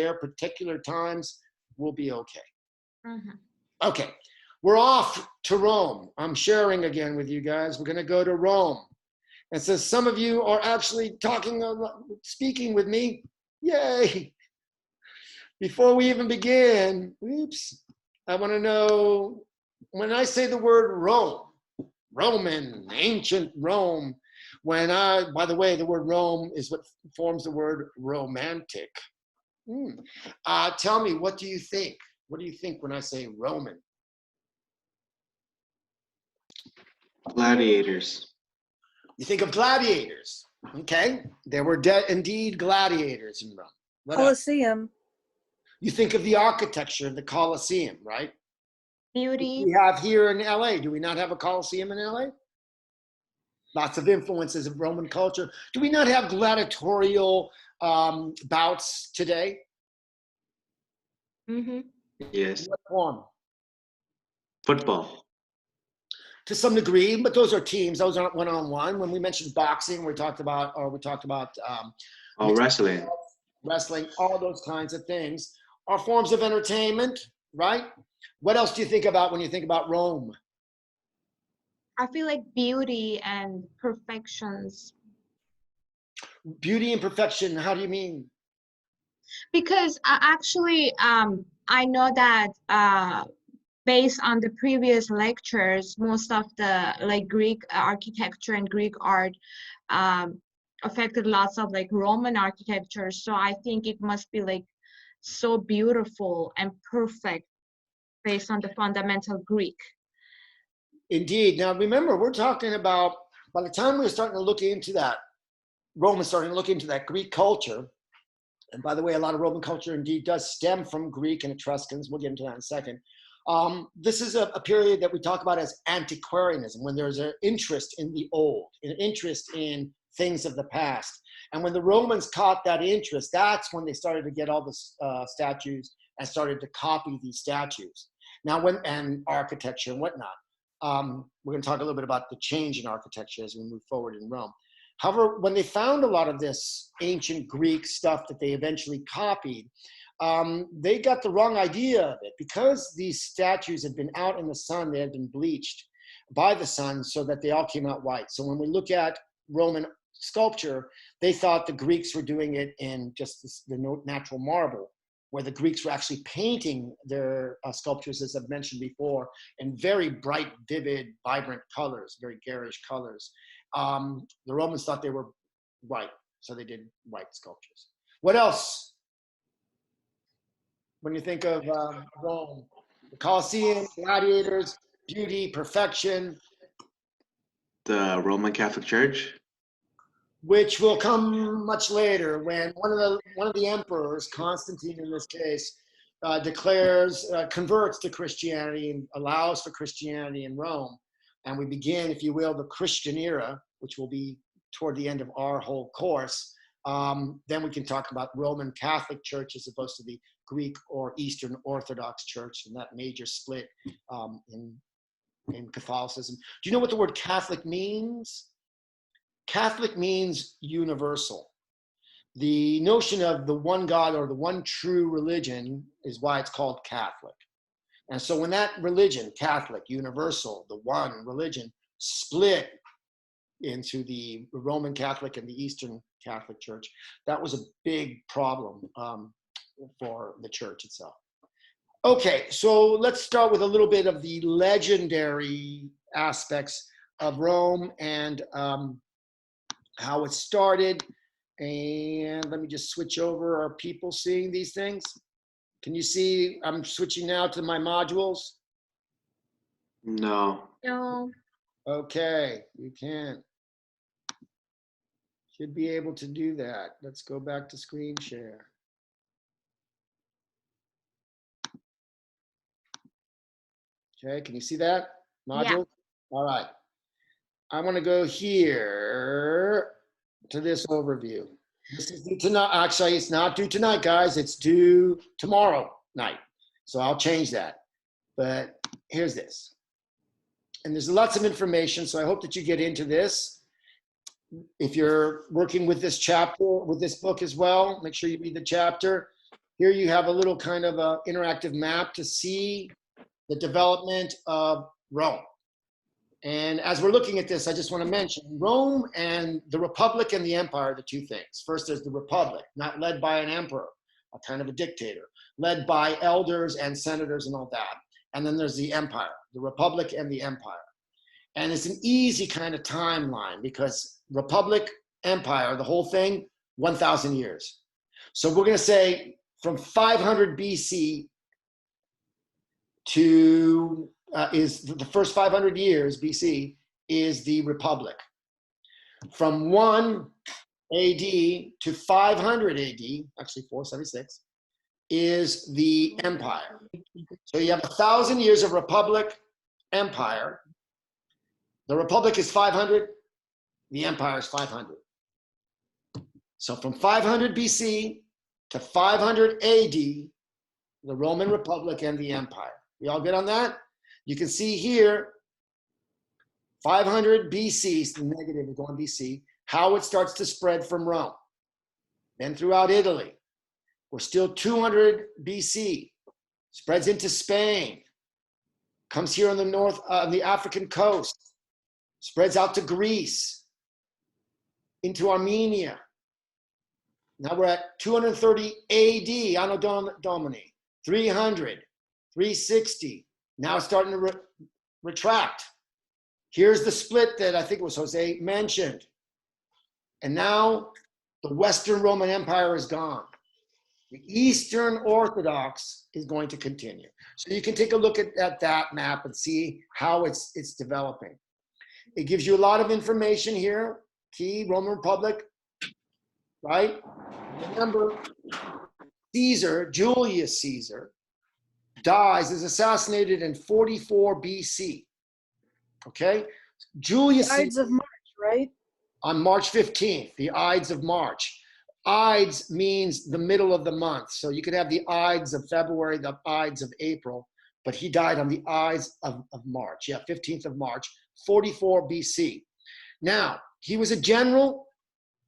there, particular times, we'll be okay. Mm-hmm. Okay, we're off to Rome. I'm sharing again with you guys. We're going to go to Rome. And so some of you are actually speaking with me. Yay! Before we even begin, oops, I want to know, when I say the word Rome, Roman, ancient Rome, by the way, the word Rome is what forms the word romantic. Tell me, what do you think? What do you think when I say Roman? Gladiators. You think of gladiators. Okay, there were indeed gladiators in Rome. What else? Colosseum. You think of the architecture of the Colosseum, right? Beauty. We have here in LA. Do we not have a Colosseum in LA? Lots of influences of Roman culture. Do we not have gladiatorial bouts today? Mm-hmm. Yes. What form? Football. To some degree, but those are teams. Those aren't one-on-one. When we mentioned boxing, we talked about Wrestling. wrestling, all those kinds of things are forms of entertainment, right? What else do you think about when you think about Rome? I feel like beauty and perfections. Beauty and perfection, how do you mean? Because I know that based on the previous lectures, most of the like Greek architecture and Greek art affected lots of like Roman architecture. So I think it must be like so beautiful and perfect based on the fundamental Greek. Indeed. Now remember, we're talking about, by the time we're starting to look into that, Rome is starting to look into that Greek culture. And by the way, a lot of Roman culture indeed does stem from Greek and Etruscans. We'll get into that in a second. This is a period that we talk about as antiquarianism, when there's an interest in the old, an interest in things of the past. And when the Romans caught that interest, that's when they started to get all the statues and started to copy these statues. Now, and architecture and whatnot. We're going to talk a little bit about the change in architecture as we move forward in Rome. However, when they found a lot of this ancient Greek stuff that they eventually copied, they got the wrong idea of it. Because these statues had been out in the sun, they had been bleached by the sun so that they all came out white. So when we look at Roman sculpture, they thought the Greeks were doing it in just the natural marble, where the Greeks were actually painting their sculptures, as I've mentioned before, in very bright, vivid, vibrant colors, very garish colors. The Romans thought they were white, so they did white sculptures. What else? When you think of Rome, the Colosseum, gladiators, beauty, perfection. The Roman Catholic Church. Which will come much later, when one of the emperors, Constantine in this case, converts to Christianity and allows for Christianity in Rome. And we begin, if you will, the Christian era, which will be toward the end of our whole course. Then we can talk about Roman Catholic Church as opposed to the Greek or Eastern Orthodox Church, and that major split in Catholicism. Do you know what the word Catholic means? Catholic means universal. The notion of the one God or the one true religion is why it's called Catholic. And so when that religion, Catholic, universal, the one religion, split into the Roman Catholic and the Eastern Catholic Church, that was a big problem for the church itself. Okay, so let's start with a little bit of the legendary aspects of Rome and how it started. And let me just switch over. Are people seeing these things? Can you see? I'm switching now to my modules. No. No. Okay, you can. Should be able to do that. Let's go back to screen share. Okay, can you see that module? Yeah. All right. I want to go here to this overview. This is due tonight. Actually, it's not due tonight, guys. It's due tomorrow night. So I'll change that. But here's this. And there's lots of information, so I hope that you get into this. If you're working with this chapter, with this book as well, make sure you read the chapter. Here you have a little kind of a interactive map to see the development of Rome. And as we're looking at this, I just want to mention Rome and the Republic and the Empire are the two things. First, there's the Republic, not led by an emperor, a kind of a dictator, led by elders and senators and all that. And then there's the Empire, the Republic and the Empire. And it's an easy kind of timeline because Republic, Empire, the whole thing, 1,000 years. So we're going to say from 500 BC to is the first 500 years BC is the Republic. From 1 AD to 500 AD, actually 476, is the Empire. So you have 1,000 years of Republic, Empire. The Republic is 500, the Empire is 500. So from 500 BC to 500 AD, the Roman Republic and the Empire. We all good on that? You can see here, 500 BC, the negative is going BC, how it starts to spread from Rome. Then throughout Italy. We're still 200 BC, spreads into Spain, comes here on the north, on the African coast, spreads out to Greece, into Armenia. Now we're at 230 AD, Anno Domini, 300, 360. Now it's starting to retract. Here's the split that I think it was Jose mentioned. And now the Western Roman Empire is gone. The Eastern Orthodox is going to continue. So you can take a look at that map and see how it's developing. It gives you a lot of information here. Key, Roman Republic, right? Remember, Caesar, Julius Caesar, is assassinated in 44 BC. Okay? Julius The Ides of March, right? On March 15th, the Ides of March. Ides means the middle of the month. So you could have the Ides of February, the Ides of April, but he died on the Ides of March. Yeah, 15th of March, 44 BC. Now, he was a general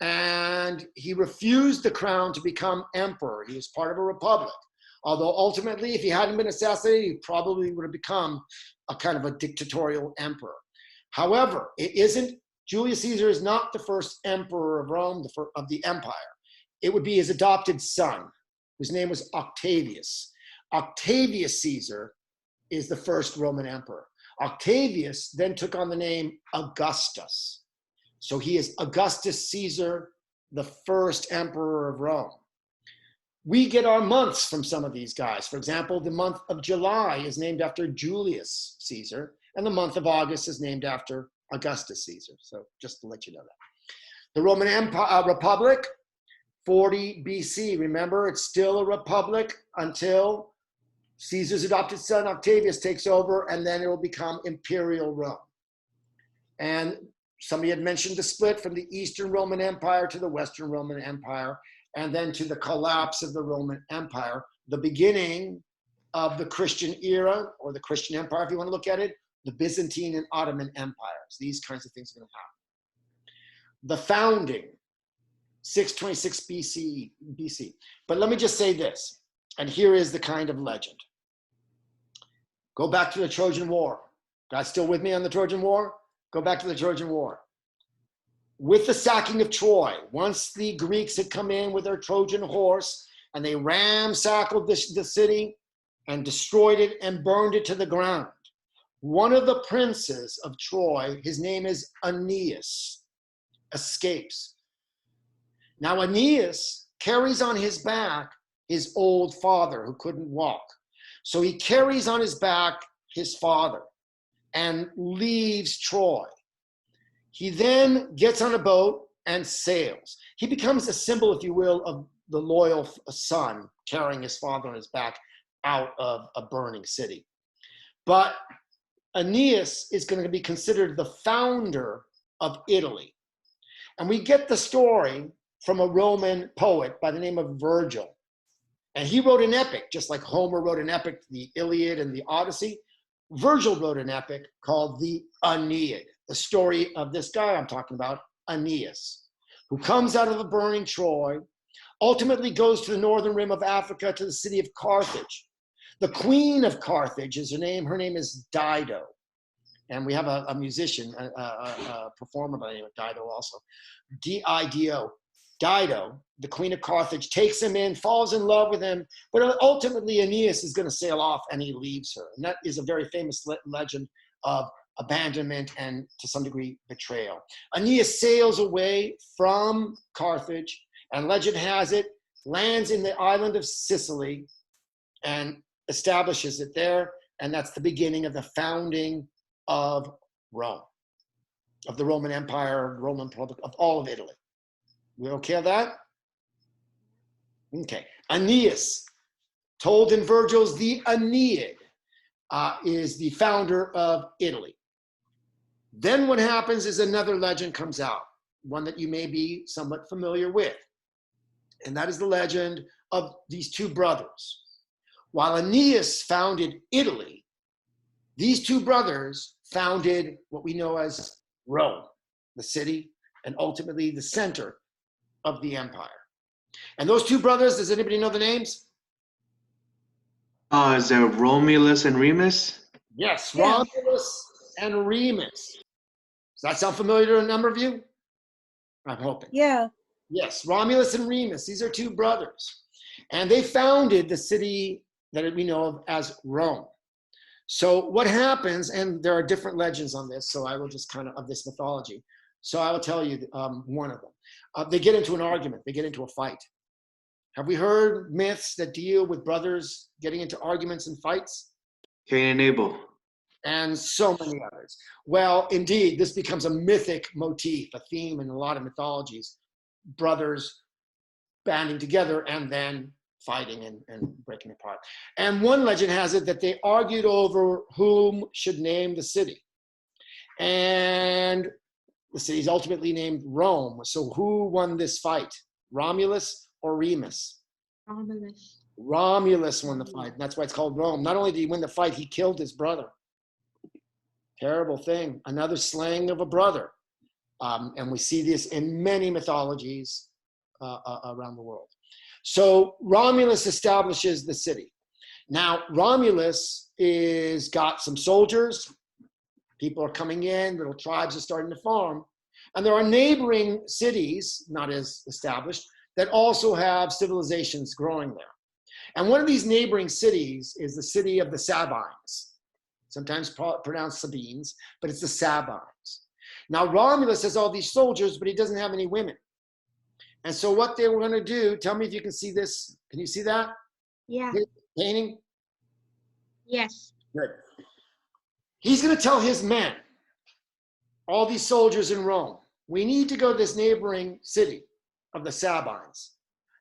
and he refused the crown to become emperor. He was part of a republic. Although ultimately, if he hadn't been assassinated, he probably would have become a kind of a dictatorial emperor. However, Julius Caesar is not the first emperor of Rome, of the empire. It would be his adopted son, whose name was Octavius. Octavius Caesar is the first Roman emperor. Octavius then took on the name Augustus. So he is Augustus Caesar, the first emperor of Rome. We get our months from some of these guys. For example, the month of July is named after Julius Caesar, and the month of August is named after Augustus Caesar. So just to let you know that. The Roman Republic, 40 BC. Remember, it's still a republic until Caesar's adopted son Octavius takes over, and then it will become Imperial Rome. And somebody had mentioned the split from the Eastern Roman Empire to the Western Roman Empire, and then to the collapse of the Roman Empire, the beginning of the Christian era, or the Christian Empire, if you want to look at it, the Byzantine and Ottoman empires. These kinds of things are going to happen. The founding, 626 BC. But let me just say this, and here is the kind of legend. Go back to the Trojan War. Guys still with me on the Trojan War? Go back to the Trojan War. With the sacking of Troy, once the Greeks had come in with their Trojan horse and they ramsacked the city and destroyed it and burned it to the ground, one of the princes of Troy, his name is Aeneas, escapes. Now Aeneas carries on his back his old father who couldn't walk. So he carries on his back his father and leaves Troy. He then gets on a boat and sails. He becomes a symbol, if you will, of the loyal son carrying his father on his back out of a burning city. But Aeneas is going to be considered the founder of Italy. And we get the story from a Roman poet by the name of Virgil. And he wrote an epic, just like Homer wrote an epic, the Iliad and the Odyssey. Virgil wrote an epic called the Aeneid, the story of this guy I'm talking about, Aeneas, who comes out of a burning Troy, ultimately goes to the northern rim of Africa, to the city of Carthage. The queen of Carthage is her name. Her name is Dido. And we have a musician, a performer by the name of Dido also. D-I-D-O. Dido, the queen of Carthage, takes him in, falls in love with him, but ultimately Aeneas is going to sail off and he leaves her. And that is a very famous legend of abandonment and, to some degree, betrayal. Aeneas sails away from Carthage, and legend has it, lands in the island of Sicily and establishes it there. And that's the beginning of the founding of Rome, of the Roman Empire, Roman Republic, of all of Italy. We okay with that? Okay. Aeneas, told in Virgil's The Aeneid, is the founder of Italy. Then what happens is another legend comes out, one that you may be somewhat familiar with. And that is the legend of these two brothers. While Aeneas founded Italy, these two brothers founded what we know as Rome, the city, and ultimately the center of the empire. And those two brothers, does anybody know the names? Is there Romulus and Remus? Yes, Yeah. Romulus and Remus. Does that sound familiar to a number of you? I'm hoping. Yeah. Yes, Romulus and Remus. These are two brothers. And they founded the city that we know of as Rome. So what happens, and there are different legends on this, so I will just of this mythology. So I will tell you one of them. They get into an argument. They get into a fight. Have we heard myths that deal with brothers getting into arguments and fights? Cain and Abel. And so many others. Well, indeed, this becomes a mythic motif, a theme in a lot of mythologies. Brothers banding together and then fighting and breaking apart. And one legend has it that they argued over whom should name the city. And the city is ultimately named Rome. So who won this fight? Romulus or Remus? Romulus. Romulus won the fight. And that's why it's called Rome. Not only did he win the fight, he killed his brother. Terrible thing. Another slaying of a brother. And we see this in many mythologies around the world. So Romulus establishes the city. Now, Romulus is got some soldiers. People are coming in, little tribes are starting to form. And there are neighboring cities, not as established, that also have civilizations growing there. And one of these neighboring cities is the city of the Sabines, sometimes pronounced Sabines, but it's the Sabines. Now, Romulus has all these soldiers, but he doesn't have any women. And so what they were going to do, tell me if you can see this. Can you see that? Yeah. Painting? Yes. Good. He's going to tell his men, all these soldiers in Rome, we need to go to this neighboring city of the Sabines.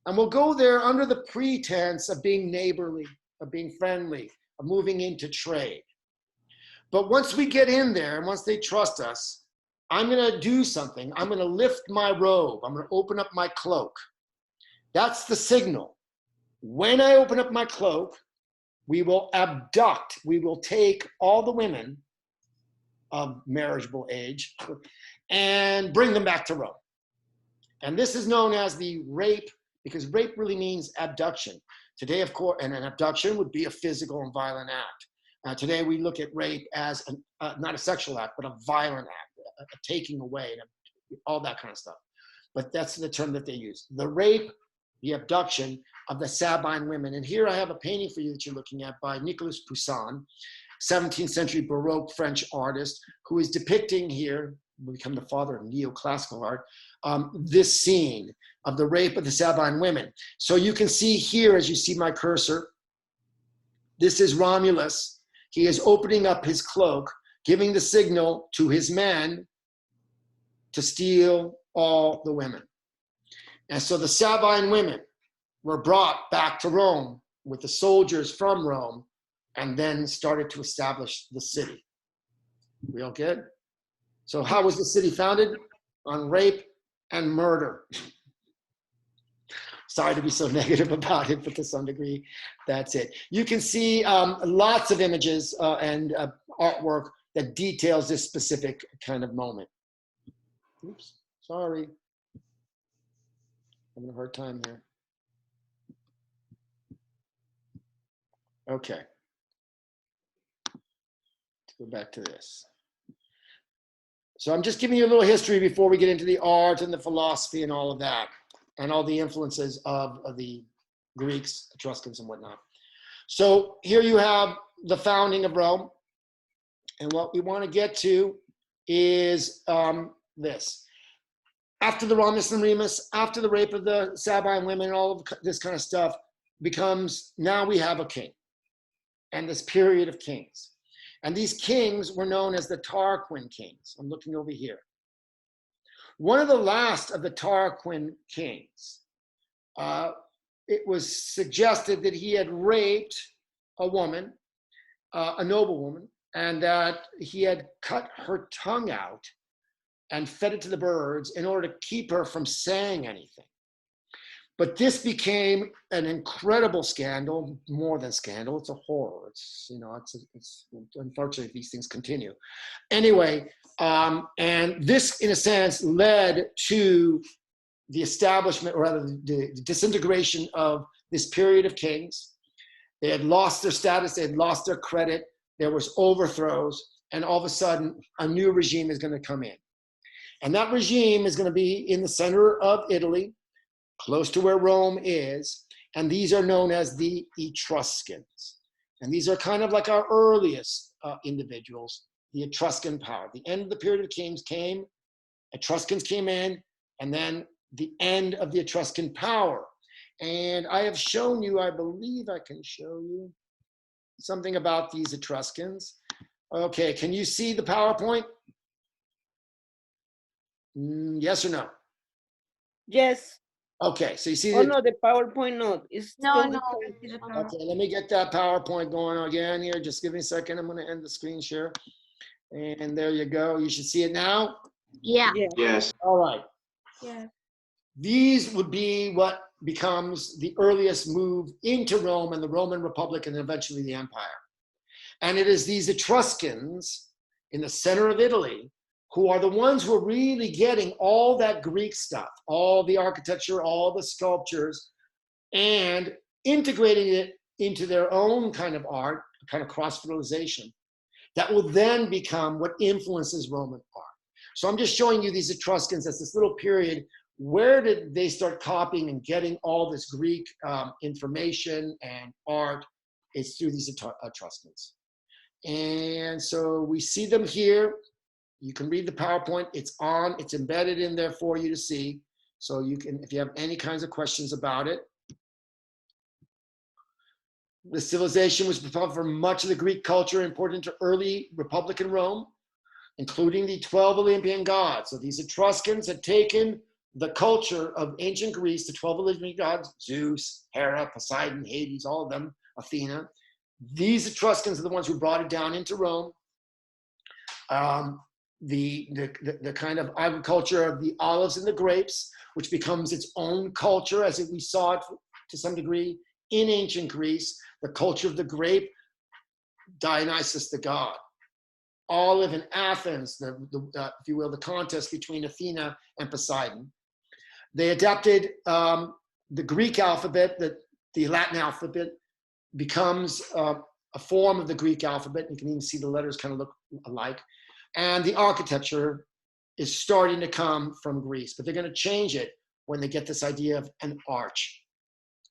And we'll go there under the pretense of being neighborly, of being friendly, of moving into trade. But once we get in there and once they trust us, I'm going to do something. I'm going to lift my robe. I'm going to open up my cloak. That's the signal. When I open up my cloak, we will abduct, we will take all the women of marriageable age and bring them back to Rome. And this is known as the rape, because rape really means abduction. Today, of course, and an abduction would be a physical and violent act. Today, we look at rape as not a sexual act, but a violent act, a taking away, all that kind of stuff. But that's the term that they use. The rape, the abduction of the Sabine women. And here I have a painting for you that you're looking at by Nicolas Poussin, 17th century Baroque French artist, who is depicting here, will become the father of neoclassical art, this scene of the rape of the Sabine women. So you can see here, as you see my cursor, this is Romulus. He is opening up his cloak, giving the signal to his men to steal all the women. And so the Sabine women were brought back to Rome with the soldiers from Rome and then started to establish the city. We all good? So how was the city founded? On rape and murder. Sorry to be so negative about it, but to some degree, that's it. You can see lots of images and artwork that details this specific kind of moment. Oops, sorry. Having a hard time here. Okay. Let's go back to this. So I'm just giving you a little history before we get into the art and the philosophy and all of that, and all the influences of the Greeks, Etruscans, and whatnot. So here you have the founding of Rome. And what we want to get to is this. After the Romulus and Remus, after the rape of the Sabine women, and all of this kind of stuff becomes, now we have a king and this period of kings. And these kings were known as the Tarquin kings. I'm looking over here. One of the last of the Tarquin kings, it was suggested that he had raped a woman, a noblewoman, and that he had cut her tongue out and fed it to the birds in order to keep her from saying anything. But this became an incredible scandal, more than scandal. It's a horror. It's, you know, it's unfortunately these things continue. Anyway, and this, in a sense, led to the establishment, or rather the disintegration of this period of kings. They had lost their status. They had lost their credit. There was overthrows, and all of a sudden, a new regime is going to come in. And that regime is going to be in the center of Italy, close to where Rome is, and these are known as the Etruscans. And these are kind of like our earliest individuals, the Etruscan power. The end of the period of kings came, Etruscans came in, and then the end of the Etruscan power. And I have shown you, I believe I can show you something about these Etruscans. Okay, can you see the PowerPoint? Yes or no? Yes. Okay, so you see Oh that. no, the PowerPoint not. It's No, still no. the same. Okay, let me get that PowerPoint going again here. Just give me a second. I'm going to end the screen share. And there you go. You should see it now. Yeah. Yeah. Yes. All right. Yeah. These would be what becomes the earliest move into Rome and the Roman Republic and eventually the empire. And it is these Etruscans in the center of Italy who are the ones who are really getting all that Greek stuff, all the architecture, all the sculptures, and integrating it into their own kind of art, kind of cross-fertilization, that will then become what influences Roman art. So I'm just showing you these Etruscans as this little period. Where did they start copying and getting all this Greek information and art? It's through these Etruscans. And so we see them here. You can read the PowerPoint. It's on, it's embedded in there for you to see. So you can, if you have any kinds of questions about it. The civilization was prepared for much of the Greek culture important to early Republican Rome, including the 12 Olympian gods. So these Etruscans had taken the culture of ancient Greece, the 12 Olympian gods, Zeus, Hera, Poseidon, Hades, all of them, Athena. These Etruscans are the ones who brought it down into Rome. The kind of agriculture of the olives and the grapes, which becomes its own culture as we saw it to some degree in ancient Greece, the culture of the grape, Dionysus the god. Olive in Athens, if you will, the contest between Athena and Poseidon. They adapted the Greek alphabet, the Latin alphabet becomes a form of the Greek alphabet. You can even see the letters kind of look alike. And the architecture is starting to come from Greece, but they're going to change it when they get this idea of an arch.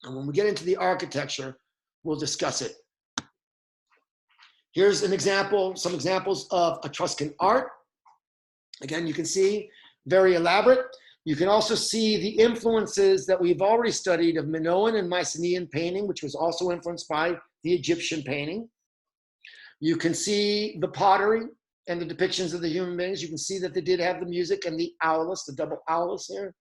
And when we get into the architecture, we'll discuss it. Here's an example, some examples of Etruscan art. Again, you can see very elaborate. You can also see the influences that we've already studied of Minoan and Mycenaean painting, which was also influenced by the Egyptian painting. You can see the pottery and the depictions of the human beings. You can see that they did have the music and the aulus, the double aulus here.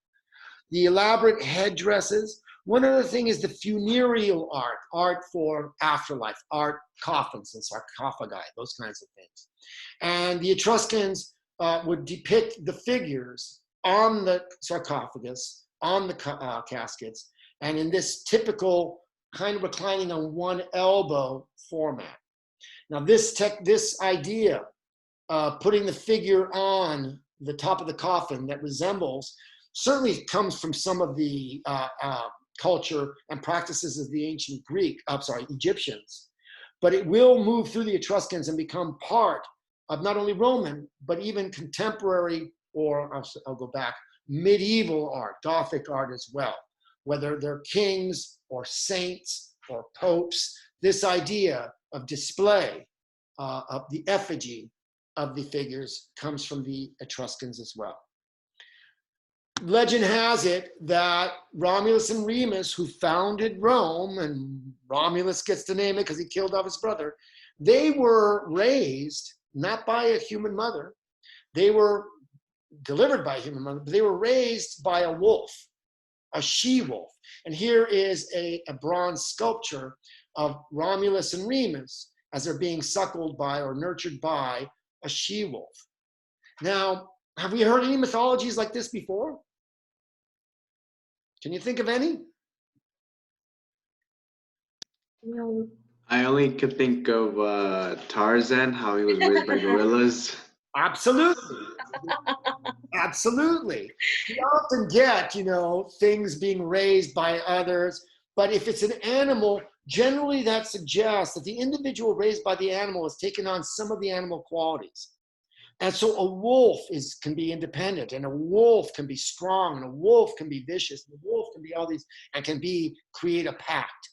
The elaborate headdresses. One other thing is the funereal art, art for afterlife, art, coffins and sarcophagi, those kinds of things. And the Etruscans would depict the figures on the sarcophagus, on the caskets, and in this typical kind of reclining on one elbow format. Now this idea of putting the figure on the top of the coffin that resembles, certainly comes from some of the culture and practices of the ancient Egyptians. but it will move through the Etruscans and become part of not only Roman, but even contemporary, or I'll go back, medieval art, Gothic art as well. Whether they're kings or saints or popes, this idea of display of the effigy of the figures comes from the Etruscans as well. Legend has it that Romulus and Remus, who founded Rome, and Romulus gets to name it because he killed off his brother, they were raised not by a human mother. They were delivered by a human mother, but they were raised by a wolf, a she-wolf. And here is a bronze sculpture of Romulus and Remus as they're being suckled by or nurtured by a she-wolf. Now, have we heard any mythologies like this before? Can you think of any? No. I only could think of Tarzan, how he was raised by gorillas. Absolutely. Absolutely. We often get, things being raised by others, but if it's an animal, generally that suggests that the individual raised by the animal has taken on some of the animal qualities. And so a wolf can be independent, and a wolf can be strong, and a wolf can be vicious, and a wolf can be all these, and can create a pact.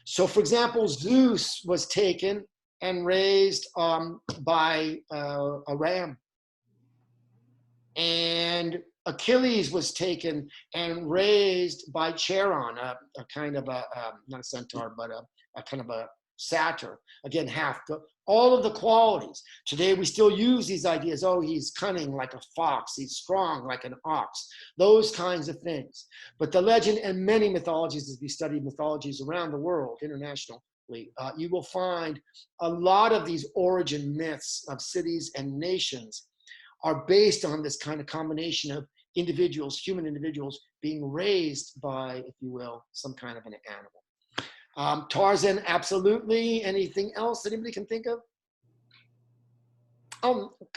So for example, Zeus was taken and raised by a ram. And Achilles was taken and raised by Charon, a kind of not a centaur, but a kind of a satyr. Again, all of the qualities. Today we still use these ideas. Oh, he's cunning like a fox. He's strong like an ox. Those kinds of things. But the legend and many mythologies, as we study mythologies around the world internationally, you will find a lot of these origin myths of cities and nations are based on this kind of combination of individuals, human individuals, being raised by, if you will, some kind of an animal. Tarzan, absolutely. Anything else that anybody can think of?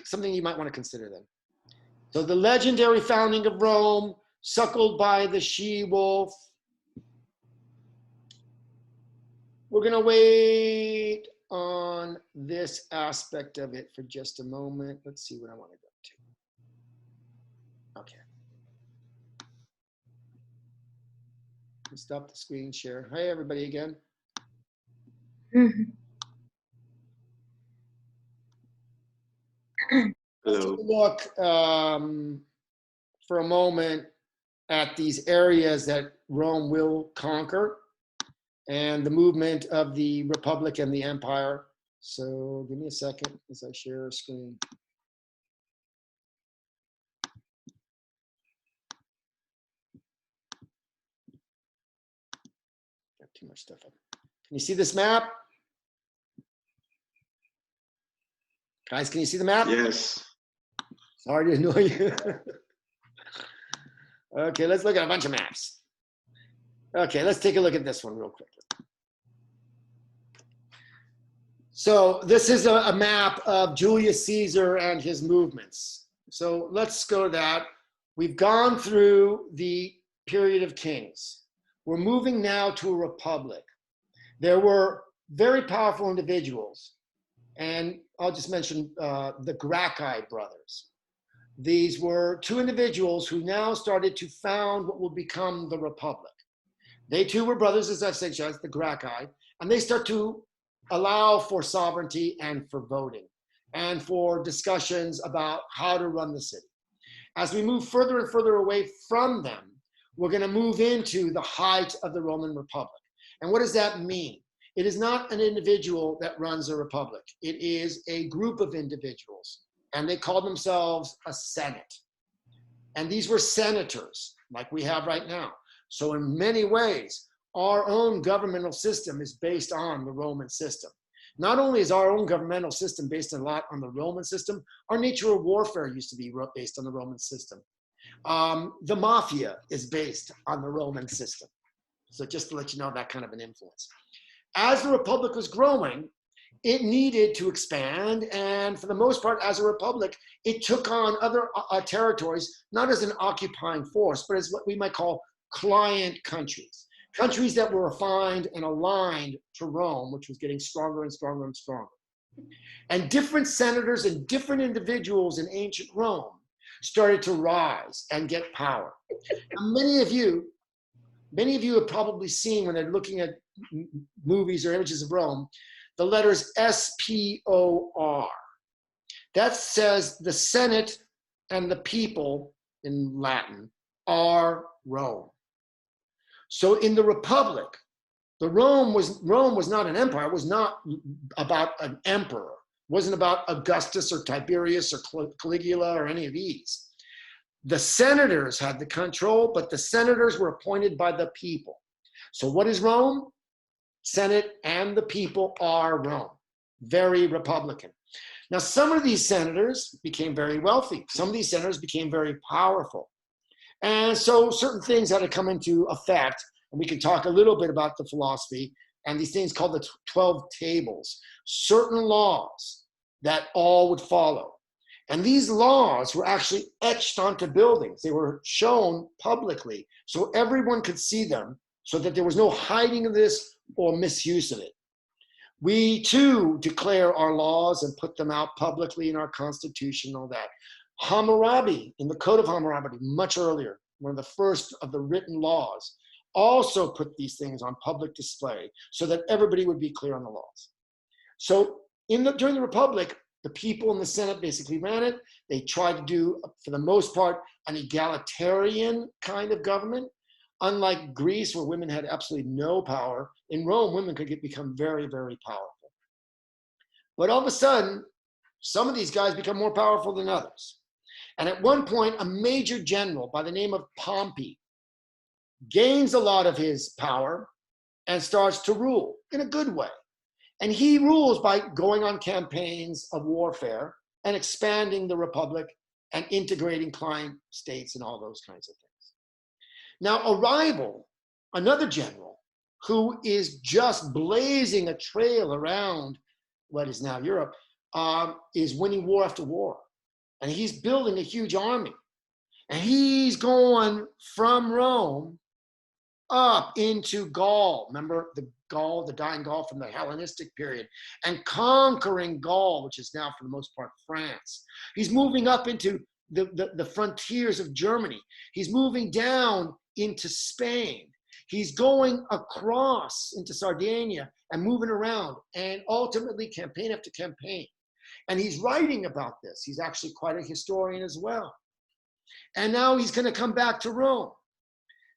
Something you might want to consider then. So the legendary founding of Rome, suckled by the she-wolf. We're going to wait on this aspect of it for just a moment. Let's see what I want to go to. Okay. Stop the screen share. Hi, everybody again. Let's take a look for a moment at these areas that Rome will conquer and the movement of the Republic and the Empire. So give me a second as I share a screen. Got too much stuff up. Can you see this map? Guys, can you see the map? Yes. Sorry to annoy you. Okay, let's look at a bunch of maps. Okay, let's take a look at this one real quick. So this is a map of Julius Caesar and his movements. So let's go to that. We've gone through the period of kings. We're moving now to a republic. There were very powerful individuals, and I'll just mention the Gracchi brothers. These were two individuals who now started to found what will become the republic. They too were brothers, as I've said, the Gracchi, and they start to allow for sovereignty and for voting and for discussions about how to run the city. As we move further and further away from them, we're going to move into the height of the Roman Republic. And what does that mean? It is not an individual that runs a republic. It is a group of individuals, and they called themselves a senate. And these were senators, like we have right now. So in many ways, our own governmental system is based on the Roman system. Not only is our own governmental system based a lot on the Roman system, our nature of warfare used to be based on the Roman system. The mafia is based on the Roman system. So just to let you know that kind of an influence. As the Republic was growing, it needed to expand, and for the most part, as a republic, it took on other territories, not as an occupying force, but as what we might call client countries. countries that were refined and aligned to Rome, which was getting stronger and stronger and stronger. And different senators and different individuals in ancient Rome started to rise and get power. Now, many of you have probably seen when they're looking at movies or images of Rome, the letters S-P-O-R. That says the Senate and the people in Latin are Rome. So in the Republic, Rome was not an empire. It was not about an emperor. It wasn't about Augustus or Tiberius or Caligula or any of these. The senators had the control, but the senators were appointed by the people. So what is Rome? Senate and the people are Rome. Very Republican. Now, some of these senators became very wealthy. Some of these senators became very powerful. And so certain things had to come into effect. And we can talk a little bit about the philosophy and these things called the 12 tables, certain laws that all would follow. And these laws were actually etched onto buildings. They were shown publicly so everyone could see them, so that there was no hiding of this or misuse of it. We too declare our laws and put them out publicly in our constitution and all that. Hammurabi, in the Code of Hammurabi, much earlier, one of the first of the written laws, also put these things on public display so that everybody would be clear on the laws. So during the Republic, the people in the Senate basically ran it. They tried to do, for the most part, an egalitarian kind of government. Unlike Greece, where women had absolutely no power, in Rome, women could become very, very powerful. But all of a sudden, some of these guys become more powerful than others. And at one point, a major general by the name of Pompey gains a lot of his power and starts to rule in a good way. And he rules by going on campaigns of warfare and expanding the Republic and integrating client states and all those kinds of things. Now, a rival, another general, who is just blazing a trail around what is now Europe, is winning war after war. And he's building a huge army. And he's going from Rome up into Gaul. Remember the Gaul, the dying Gaul from the Hellenistic period, and conquering Gaul, which is now for the most part France. He's moving up into the frontiers of Germany. He's moving down into Spain. He's going across into Sardinia and moving around, and ultimately campaign after campaign. And he's writing about this. He's actually quite a historian as well. And now he's going to come back to Rome.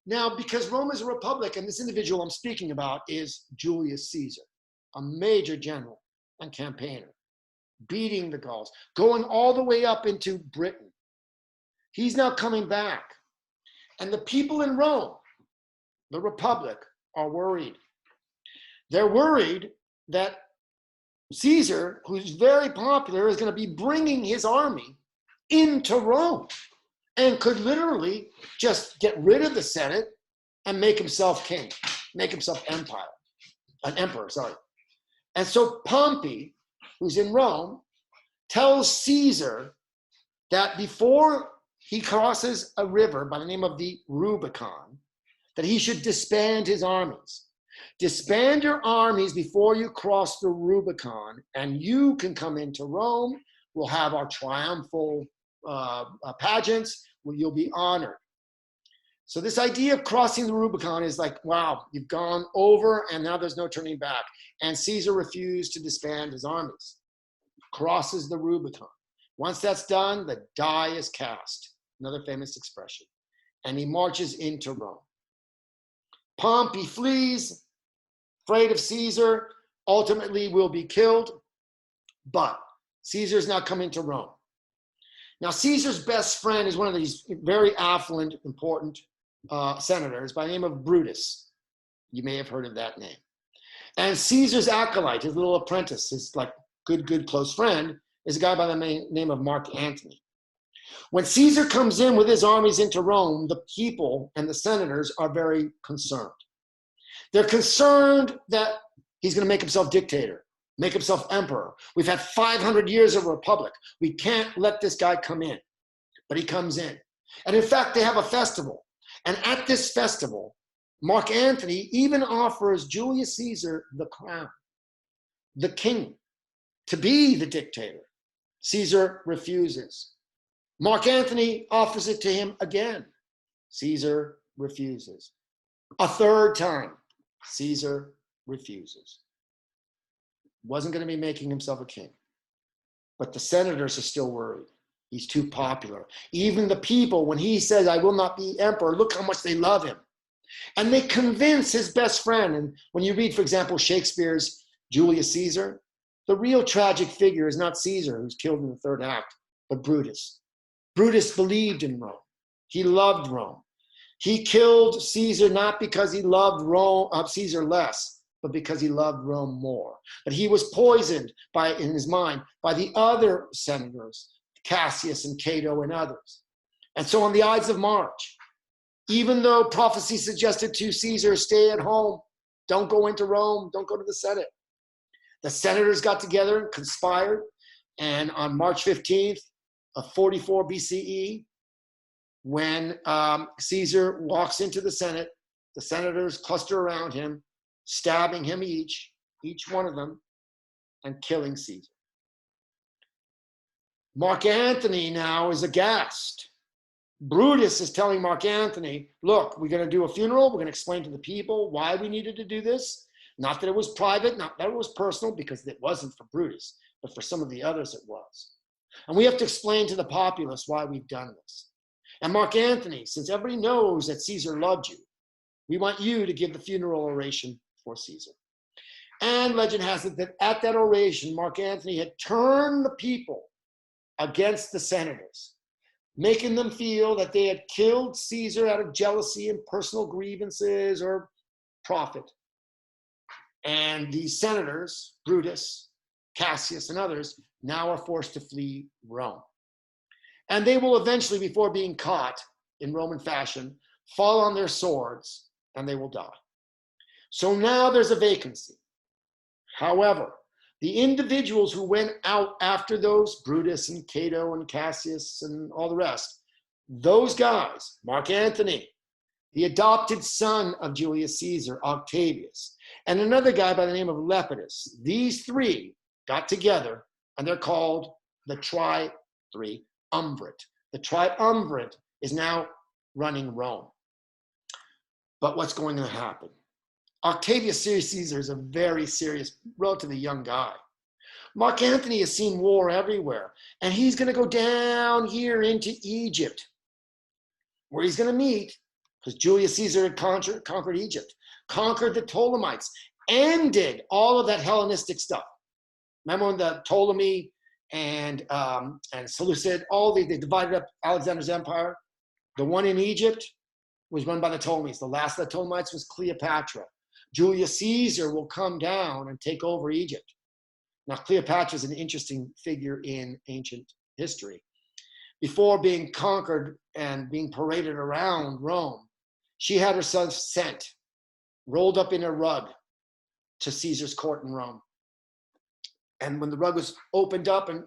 Now, because Rome is a republic, and this individual I'm speaking about is Julius Caesar, a major general and campaigner, beating the Gauls, going all the way up into Britain. He's now coming back. And the people in Rome, the republic, are worried. They're worried that Caesar, who's very popular, is going to be bringing his army into Rome and could literally just get rid of the Senate and make himself king, make himself an emperor. And so Pompey, who's in Rome, tells Caesar that before he crosses a river by the name of the Rubicon, that he should disband his armies. Disband your armies before you cross the Rubicon, and you can come into Rome. We'll have our triumphal pageants where you'll be honored. So this idea of crossing the Rubicon is like, wow, you've gone over and now there's no turning back. And Caesar refused to disband his armies. Crosses the Rubicon. Once that's done, the die is cast. Another famous expression. And he marches into Rome. Pompey flees, afraid of Caesar, ultimately will be killed, but Caesar's now coming to Rome. Now, Caesar's best friend is one of these very affluent, important senators by the name of Brutus. You may have heard of that name. And Caesar's acolyte, his little apprentice, his like good close friend, is a guy by the name of Mark Antony. When Caesar comes in with his armies into Rome, the people and the senators are very concerned. They're concerned that he's going to make himself dictator, make himself emperor. We've had 500 years of a republic. We can't let this guy come in. But he comes in. And in fact, they have a festival. And at this festival, Mark Antony even offers Julius Caesar the crown, the king, to be the dictator. Caesar refuses. Mark Antony offers it to him again. Caesar refuses. A third time, Caesar refuses. Wasn't going to be making himself a king. But the senators are still worried. He's too popular. Even the people, when he says, I will not be emperor, look how much they love him. And they convince his best friend. And when you read, for example, Shakespeare's Julius Caesar, the real tragic figure is not Caesar, who's killed in the third act, but Brutus. Brutus believed in Rome. He loved Rome. He killed Caesar not because he loved Caesar less, but because he loved Rome more. But he was poisoned in his mind by the other senators, Cassius and Cato and others. And so on the Ides of March, even though prophecy suggested to Caesar, stay at home, don't go into Rome, don't go to the Senate, the senators got together and conspired. And on March 15th of 44 BCE, when Caesar walks into the Senate, the senators cluster around him, stabbing him each one of them, and killing Caesar. Mark Antony now is aghast. Brutus is telling Mark Antony, look, we're going to do a funeral. We're going to explain to the people why we needed to do this. Not that it was private, not that it was personal, because it wasn't for Brutus, but for some of the others it was. And we have to explain to the populace why we've done this. And Mark Antony, since everybody knows that Caesar loved you, we want you to give the funeral oration for Caesar. And legend has it that at that oration, Mark Antony had turned the people against the senators, making them feel that they had killed Caesar out of jealousy and personal grievances or profit. And these senators, Brutus, Cassius, and others, now are forced to flee Rome. And they will eventually, before being caught in Roman fashion, fall on their swords and they will die. So now there's a vacancy. However, the individuals who went out after those, Brutus and Cato and Cassius and all the rest, those guys, Mark Antony, the adopted son of Julius Caesar, Octavius, and another guy by the name of Lepidus, these three got together and they're called the Triumvirate. The Triumvirate is now running Rome. But what's going to happen? Octavius Caesar is a very serious, relatively young guy. Mark Antony has seen war everywhere, and he's going to go down here into Egypt, where he's going to meet, because Julius Caesar had conquered Egypt, conquered the Ptolemies, ended all of that Hellenistic stuff. Remember when the Ptolemy and Seleucid, they divided up Alexander's empire? The one in Egypt was run by the Ptolemies. The last of the Ptolemies was Cleopatra. Julius Caesar will come down and take over Egypt. Now, Cleopatra is an interesting figure in ancient history. Before being conquered and being paraded around Rome, she had herself sent, rolled up in a rug, to Caesar's court in Rome. And when the rug was opened up and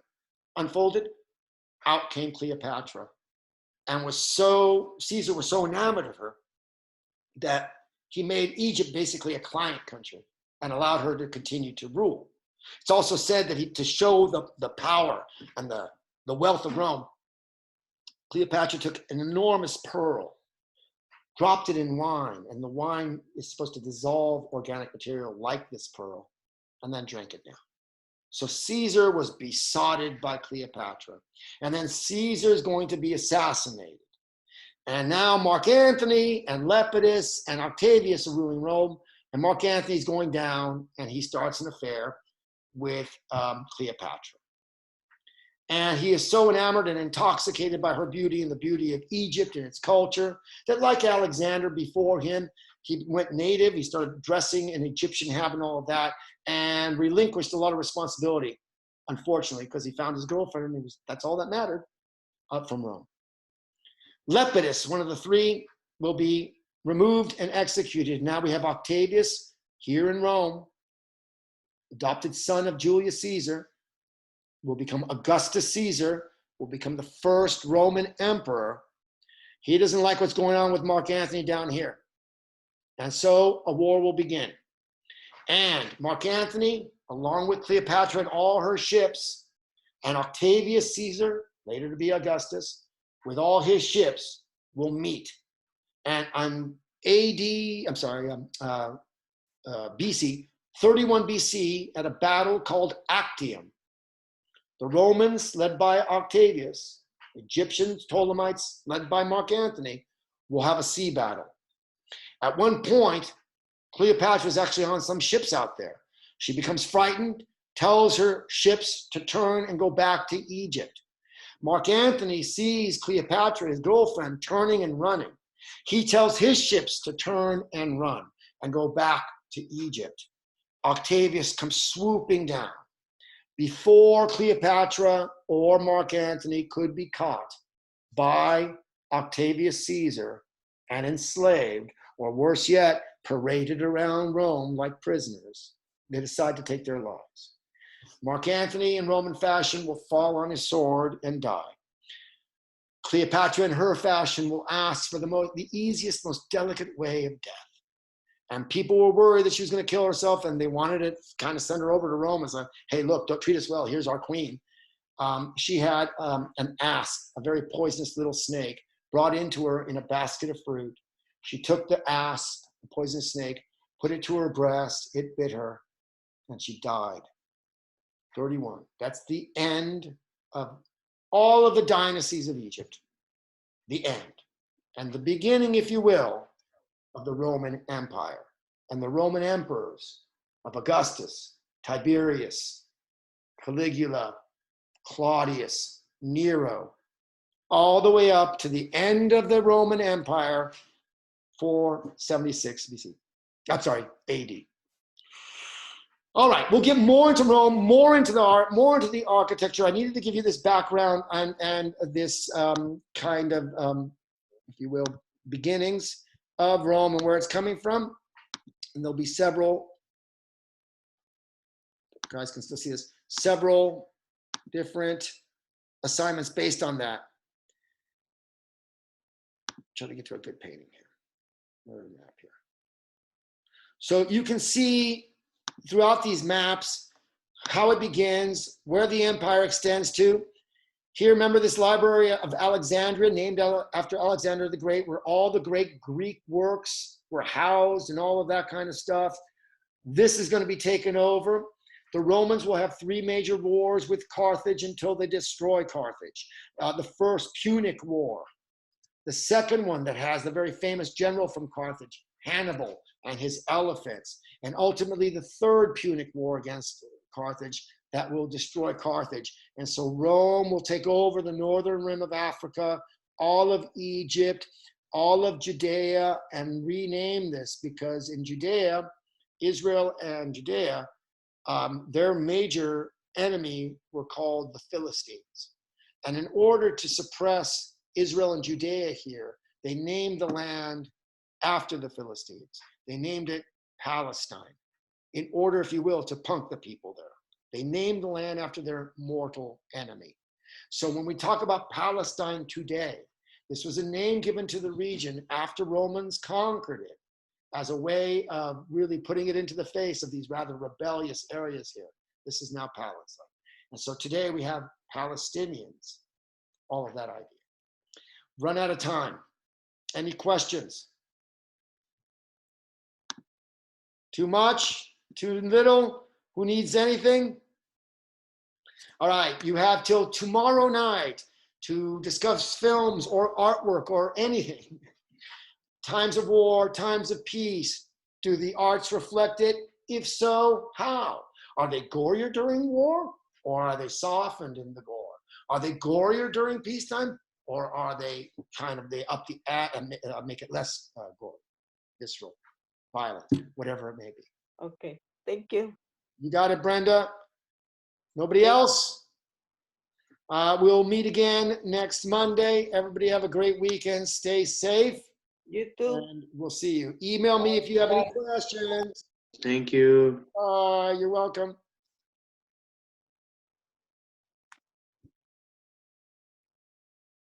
unfolded, out came Cleopatra. And Caesar was so enamored of her that he made Egypt basically a client country and allowed her to continue to rule. It's also said that to show the power and the wealth of Rome, Cleopatra took an enormous pearl, dropped it in wine, and the wine is supposed to dissolve organic material like this pearl, and then drank it down. So Caesar was besotted by Cleopatra. And then Caesar is going to be assassinated. And now Mark Antony and Lepidus and Octavius are ruling Rome. And Mark Antony is going down and he starts an affair with Cleopatra. And he is so enamored and intoxicated by her beauty and the beauty of Egypt and its culture that, like Alexander before him, he went native. He started dressing in Egyptian habit and all of that, and relinquished a lot of responsibility, unfortunately, because he found his girlfriend and that's all that mattered, up from Rome. Lepidus, one of the three, will be removed and executed. Now we have Octavius here in Rome, adopted son of Julius Caesar, will become Augustus Caesar, will become the first Roman emperor. He doesn't like what's going on with Mark Antony down here. And so a war will begin. And Mark Antony, along with Cleopatra and all her ships, and Octavius Caesar, later to be Augustus, with all his ships, will meet. And on BC, 31 BC, at a battle called Actium, the Romans, led by Octavius, Egyptians, Ptolemites, led by Mark Antony, will have a sea battle. At one point, Cleopatra is actually on some ships out there. She becomes frightened, tells her ships to turn and go back to Egypt. Mark Antony sees Cleopatra, his girlfriend, turning and running. He tells his ships to turn and run and go back to Egypt. Octavius comes swooping down. Before Cleopatra or Mark Antony could be caught by Octavius Caesar and enslaved, or worse yet, paraded around Rome like prisoners, they decide to take their lives. Mark Antony, in Roman fashion, will fall on his sword and die. Cleopatra, in her fashion, will ask for the easiest, most delicate way of death. And people were worried that she was going to kill herself, and they wanted to kind of send her over to Rome as a, hey, look, don't treat us well. Here's our queen. She had an asp, a very poisonous little snake, brought into her in a basket of fruit. She took the asp, the poisonous snake, put it to her breast, it bit her, and she died. 31. That's the end of all of the dynasties of Egypt. The end. And the beginning, if you will, of the Roman Empire. And the Roman emperors of Augustus, Tiberius, Caligula, Claudius, Nero, all the way up to the end of the Roman Empire, 476 BC. I'm sorry, AD. All right, we'll get more into Rome, more into the art, more into the architecture. I needed to give you this background and this kind of, if you will, beginnings of Rome and where it's coming from. And there'll be several, you guys can still see this, several different assignments based on that. Trying to get to a good painting here. Where's the map here? So you can see throughout these maps how it begins, where the empire extends to. Here, remember this library of Alexandria, named after Alexander the Great, where all the great Greek works were housed and all of that kind of stuff. This is going to be taken over. The Romans will have 3 major wars with Carthage until they destroy Carthage. The first Punic War. The second one that has the very famous general from Carthage, Hannibal, and his elephants. And ultimately the third Punic War against Carthage that will destroy Carthage. And so Rome will take over the northern rim of Africa, all of Egypt, all of Judea, and rename this because in Judea, Israel and Judea, their major enemy were called the Philistines. And in order to suppress Israel and Judea here, they named the land after the Philistines. They named it Palestine in order, if you will, to punk the people there. They named the land after their mortal enemy. So when we talk about Palestine today, this was a name given to the region after Romans conquered it as a way of really putting it into the face of these rather rebellious areas here. This is now Palestine. And so today we have Palestinians, all of that idea. Run out of time. Any questions? Too much? Too little? Who needs anything? All right, you have till tomorrow night to discuss films or artwork or anything. Times of war, times of peace. Do the arts reflect it? If so, how? Are they gorier during war or are they softened in the gore? Are they gorier during peacetime or are they kind of, they up the and make it less gory, visceral, violent, whatever it may be? Okay, thank you. You got it, Brenda? Nobody else? We'll meet again next Monday. Everybody have a great weekend. Stay safe. You too. And we'll see you. Email me if you have any questions. Thank you. You're welcome.